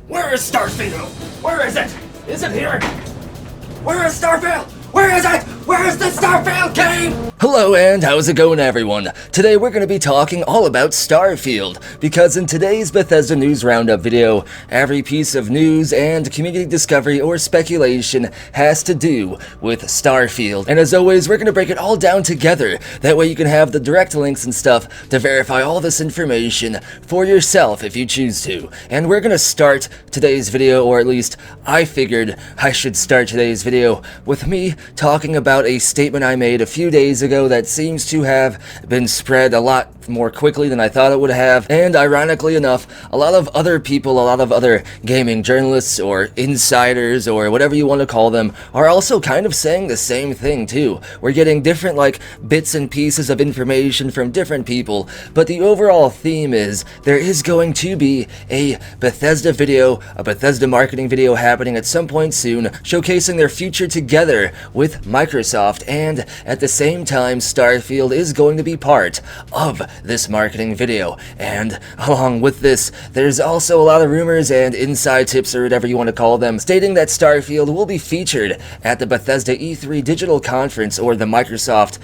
Where is Starfield? Where is it? Is it here? Where is Starfield? Where is it? Where is the Starfield game? Hello and how's it going, everyone? Today we're going to be talking all about Starfield, because in today's Bethesda News Roundup video, every piece of news and community discovery or speculation has to do with Starfield. And as always, we're going to break it all down together, that way you can have the direct links and stuff to verify all this information for yourself if you choose to. And we're going to start today's video, or at least I figured I should start today's video, with me talking about a statement I made a few days ago that seems to have been spread a lot more quickly than I thought it would have, and ironically enough, a lot of other people, a lot of other gaming journalists or insiders or whatever you want to call them are also kind of saying the same thing too. We're getting different bits and pieces of information from different people, but the overall theme is there is going to be a Bethesda video, a Bethesda marketing video happening at some point soon, showcasing their future together with Microsoft, and at the same time Starfield is going to be part of this marketing video. And along with this, there's also a lot of rumors and inside tips, or whatever you want to call them, stating that Starfield will be featured at the Bethesda E3 digital conference, or the Microsoft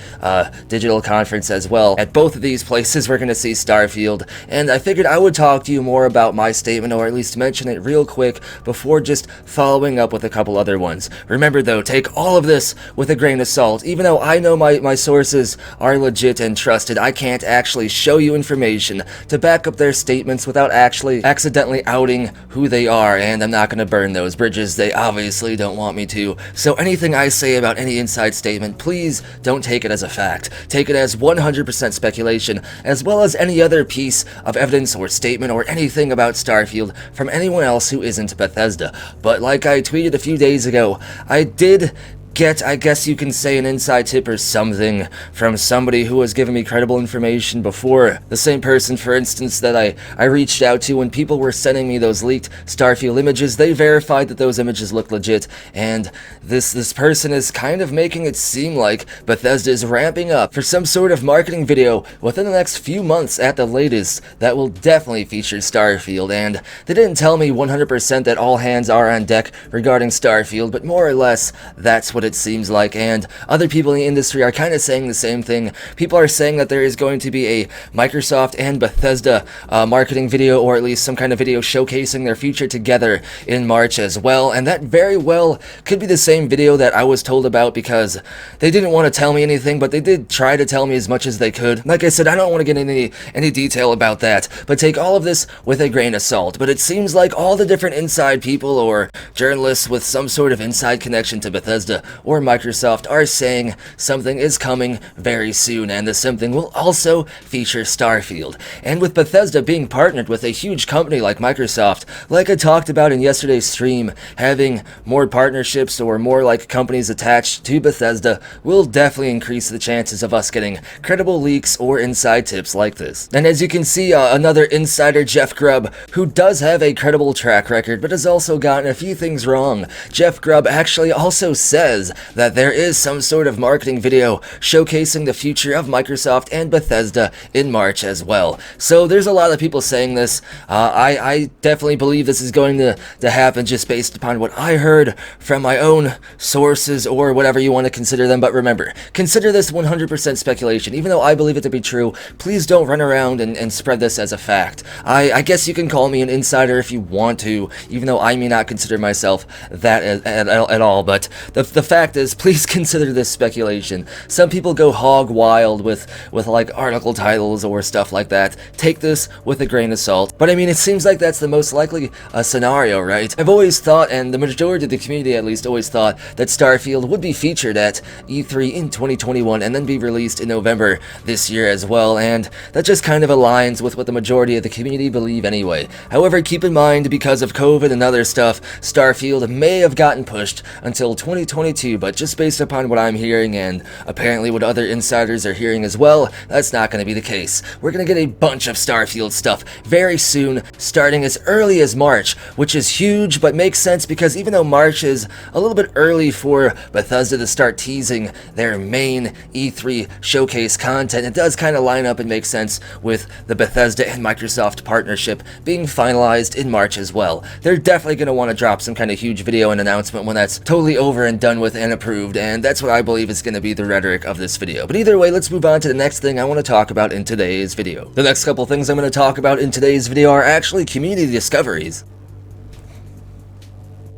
digital conference as well. At both of these places we're going to see Starfield, and I figured I would talk to you more about my statement, or at least mention it real quick before just following up with a couple other ones. Remember though, take all of this with a grain of salt. Even though I know my sources are legit and trusted, I can't actually show you information to back up their statements without actually accidentally outing who they are, and I'm not going to burn those bridges. They obviously don't want me to. So anything I say about any inside statement, please don't take it as a fact. Take it as 100% speculation, as well as any other piece of evidence or statement or anything about Starfield from anyone else who isn't Bethesda. But like I tweeted a few days ago, I did get, I guess you can say, an inside tip or something from somebody who was giving me credible information before. The same person, for instance, that I reached out to when people were sending me those leaked Starfield images. They verified that those images look legit, and this person is kind of making it seem like Bethesda is ramping up for some sort of marketing video within the next few months at the latest that will definitely feature Starfield. And they didn't tell me 100% that all hands are on deck regarding Starfield, but more or less that's what it seems like, and other people in the industry are kind of saying the same thing. People are saying that there is going to be a Microsoft and Bethesda marketing video, or at least some kind of video showcasing their future together in March as well, and that very well could be the same video that I was told about, because they didn't want to tell me anything, but they did try to tell me as much as they could. Like I said, I don't want to get any detail about that, but take all of this with a grain of salt. But it seems like all the different inside people or journalists with some sort of inside connection to Bethesda or Microsoft are saying something is coming very soon, and the something will also feature Starfield. And with Bethesda being partnered with a huge company like Microsoft, like I talked about in yesterday's stream, having more partnerships or more companies attached to Bethesda will definitely increase the chances of us getting credible leaks or inside tips like this. And as you can see, another insider, Jeff Grubb, who does have a credible track record but has also gotten a few things wrong. Jeff Grubb actually also says that there is some sort of marketing video showcasing the future of Microsoft and Bethesda in March as well. So there's a lot of people saying this. I definitely believe this is going to happen just based upon what I heard from my own sources, or whatever you want to consider them. But remember, consider this 100% speculation. Even though I believe it to be true, please don't run around and spread this as a fact. I guess you can call me an insider if you want to, even though I may not consider myself that at all. But the fact is, please consider this speculation. Some people go hog wild with article titles or stuff like that. Take this with a grain of salt. But I mean, it seems like that's the most likely scenario, right? I've always thought, and the majority of the community at least always thought, that Starfield would be featured at E3 in 2021 and then be released in November this year as well, and that just kind of aligns with what the majority of the community believe anyway. However, keep in mind, because of COVID and other stuff, Starfield may have gotten pushed until 2022 too, but just based upon what I'm hearing and apparently what other insiders are hearing as well, that's not going to be the case. We're going to get a bunch of Starfield stuff very soon, starting as early as March, which is huge, but makes sense because even though March is a little bit early for Bethesda to start teasing their main E3 showcase content, it does kind of line up and make sense with the Bethesda and Microsoft partnership being finalized in March as well. They're definitely going to want to drop some kind of huge video and announcement when that's totally over and done with and approved, and that's what I believe is going to be the rhetoric of this video. But either way, let's move on to the next thing I want to talk about in today's video. The next couple things I'm going to talk about in today's video are actually community discoveries.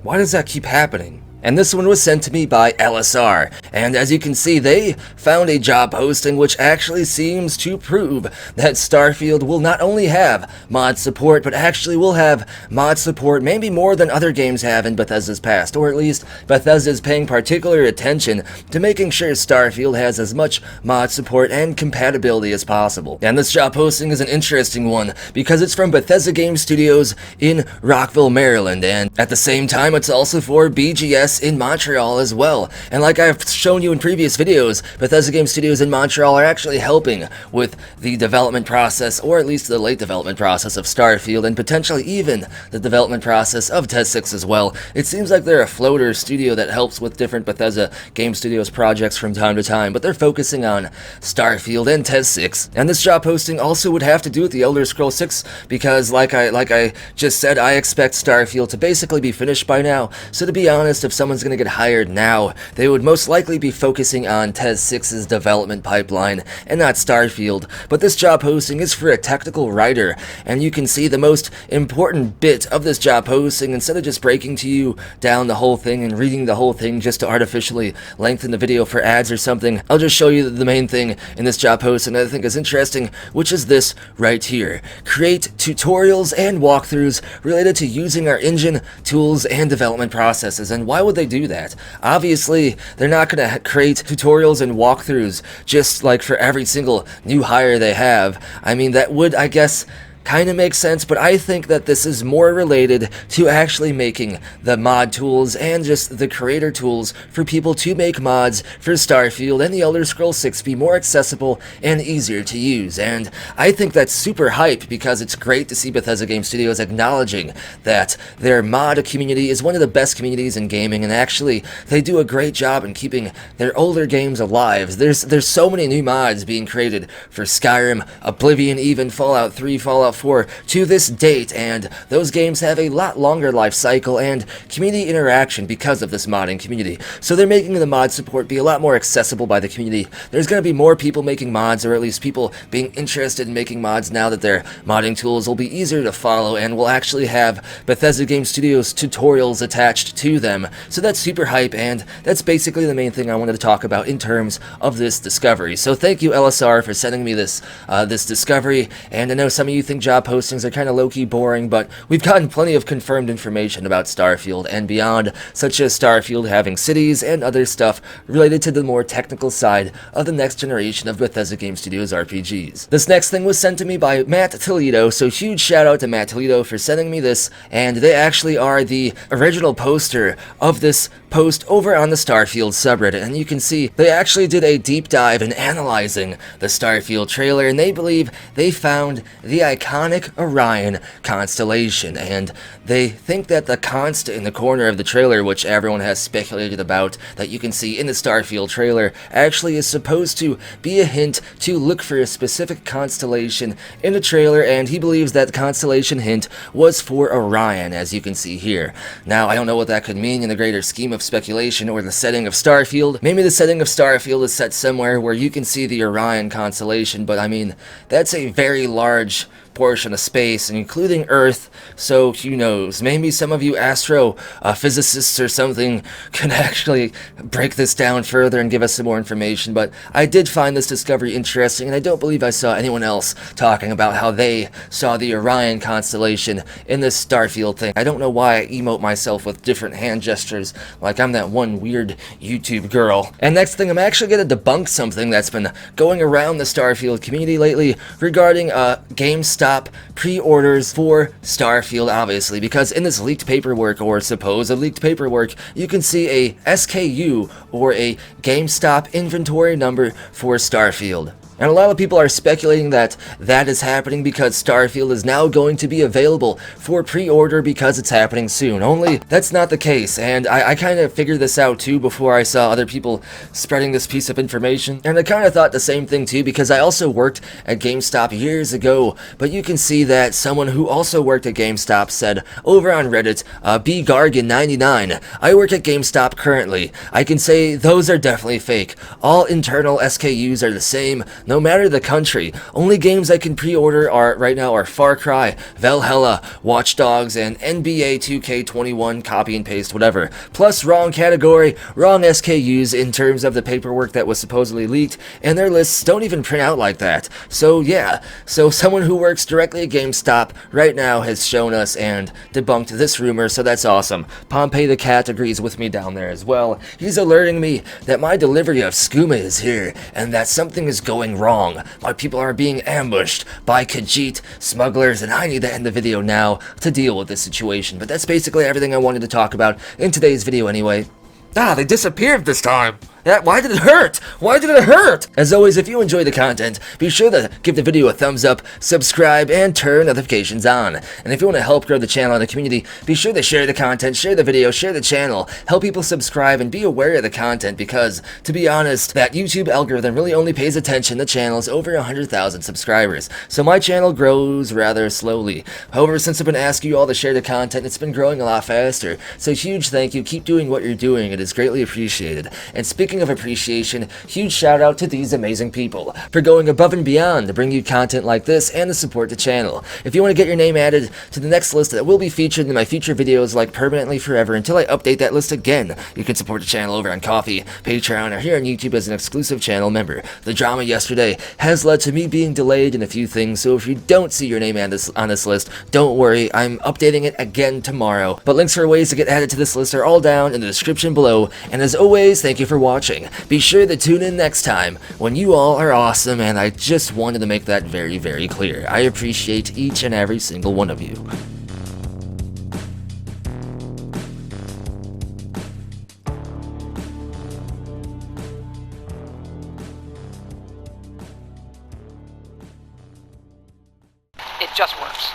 Why does that keep happening? And this one was sent to me by LSR, and as you can see, they found a job posting which actually seems to prove that Starfield will not only have mod support, but actually will have mod support maybe more than other games have in Bethesda's past, or at least Bethesda is paying particular attention to making sure Starfield has as much mod support and compatibility as possible. And this job posting is an interesting one, because it's from Bethesda Game Studios in Rockville, Maryland, and at the same time, it's also for BGS in Montreal as well. And like I've shown you in previous videos, Bethesda Game Studios in Montreal are actually helping with the development process, or at least the late development process of Starfield, and potentially even the development process of Test 6 as well. It seems like they're a floater studio that helps with different Bethesda Game Studios projects from time to time, but they're focusing on Starfield and Test 6. And this job posting also would have to do with the Elder Scrolls 6, because like I just said, I expect Starfield to basically be finished by now. So to be honest, if someone's going to get hired now, they would most likely be focusing on Test 6's development pipeline and not Starfield. But this job posting is for a technical writer, and you can see the most important bit of this job posting, instead of just breaking to you down the whole thing and reading the whole thing just to artificially lengthen the video for ads or something, I'll just show you the main thing in this job posting that I think is interesting, which is this right here. Create tutorials and walkthroughs related to using our engine, tools, and development processes. And why would they do that? Obviously, they're not going to create tutorials and walkthroughs just like for every single new hire they have. I mean, that would, I guess, kind of makes sense, but I think that this is more related to actually making the mod tools and just the creator tools for people to make mods for Starfield and the Elder Scrolls 6 be more accessible and easier to use. And I think that's super hype, because it's great to see Bethesda Game Studios acknowledging that their mod community is one of the best communities in gaming, and actually they do a great job in keeping their older games alive. There's so many new mods being created for Skyrim, Oblivion, even Fallout 3, Fallout 4 to this date, and those games have a lot longer life cycle and community interaction because of this modding community. So they're making the mod support be a lot more accessible by the community. There's going to be more people making mods, or at least people being interested in making mods now that their modding tools will be easier to follow and will actually have Bethesda Game Studios tutorials attached to them. So that's super hype, and that's basically the main thing I wanted to talk about in terms of this discovery. So thank you, LSR, for sending me this discovery. And I know some of you think job postings are kind of low-key boring, but we've gotten plenty of confirmed information about Starfield and beyond, such as Starfield having cities and other stuff related to the more technical side of the next generation of Bethesda Game Studios RPGs. This next thing was sent to me by Matt Toledo, so huge shout out to Matt Toledo for sending me this, and they actually are the original poster of this post over on the Starfield subreddit, and you can see they actually did a deep dive in analyzing the Starfield trailer, and they believe they found the iconic Orion constellation, and they think that the const in the corner of the trailer, which everyone has speculated about, that you can see in the Starfield trailer, actually is supposed to be a hint to look for a specific constellation in the trailer, and he believes that the constellation hint was for Orion, as you can see here. Now, I don't know what that could mean in the greater scheme of speculation or the setting of Starfield. Maybe the setting of Starfield is set somewhere where you can see the Orion constellation, but I mean, that's a very large portion of space, including Earth, so who knows, maybe some of you astrophysicists or something can actually break this down further and give us some more information. But I did find this discovery interesting, and I don't believe I saw anyone else talking about how they saw the Orion constellation in this Starfield thing. I don't know why I emote myself with different hand gestures like I'm that one weird YouTube girl. And next thing, I'm actually going to debunk something that's been going around the Starfield community lately regarding GameStop stop pre-orders for Starfield, obviously, because in this leaked paperwork, or supposed leaked paperwork, you can see a SKU, or a GameStop inventory number for Starfield. And a lot of people are speculating that that is happening because Starfield is now going to be available for pre-order because it's happening soon. Only, that's not the case, and I kind of figured this out too before I saw other people spreading this piece of information. And I kind of thought the same thing too, because I also worked at GameStop years ago. But you can see that someone who also worked at GameStop said over on Reddit, bgargan99, I work at GameStop currently. I can say those are definitely fake. All internal SKUs are the same, no matter the country. Only games I can pre-order right now are Far Cry, Valhalla, Watch Dogs, and NBA 2K21, copy and paste, whatever. Plus wrong category, wrong SKUs in terms of the paperwork that was supposedly leaked, and their lists don't even print out like that. So yeah, so someone who works directly at GameStop right now has shown us and debunked this rumor, so that's awesome. Pompey the cat agrees with me down there as well. He's alerting me that my delivery of skooma is here, and that something is going wrong. My people are being ambushed by Khajiit smugglers, and I need to end the video now to deal with this situation. But that's basically everything I wanted to talk about in today's video anyway. Ah, they disappeared this time. Yeah, why did it hurt? Why did it hurt? As always, if you enjoy the content, be sure to give the video a thumbs up, subscribe, and turn notifications on. And if you want to help grow the channel and the community, be sure to share the content, share the video, share the channel, help people subscribe, and be aware of the content, because, to be honest, that YouTube algorithm really only pays attention to channels over 100,000 subscribers. So my channel grows rather slowly. However, since I've been asking you all to share the content, it's been growing a lot faster. So huge thank you. Keep doing what you're doing. It is greatly appreciated. And speaking of appreciation, huge shout out to these amazing people for going above and beyond to bring you content like this and to support the channel. If you want to get your name added to the next list that will be featured in my future videos, like permanently forever until I update that list again, you can support the channel over on Ko-fi, Patreon, or here on YouTube as an exclusive channel member. The drama yesterday has led to me being delayed in a few things, so if you don't see your name on this list, don't worry, I'm updating it again tomorrow. But links for ways to get added to this list are all down in the description below, and as always, thank you for watching. Be sure to tune in next time when you all are awesome, and I just wanted to make that very, very clear. I appreciate each and every single one of you. It just works.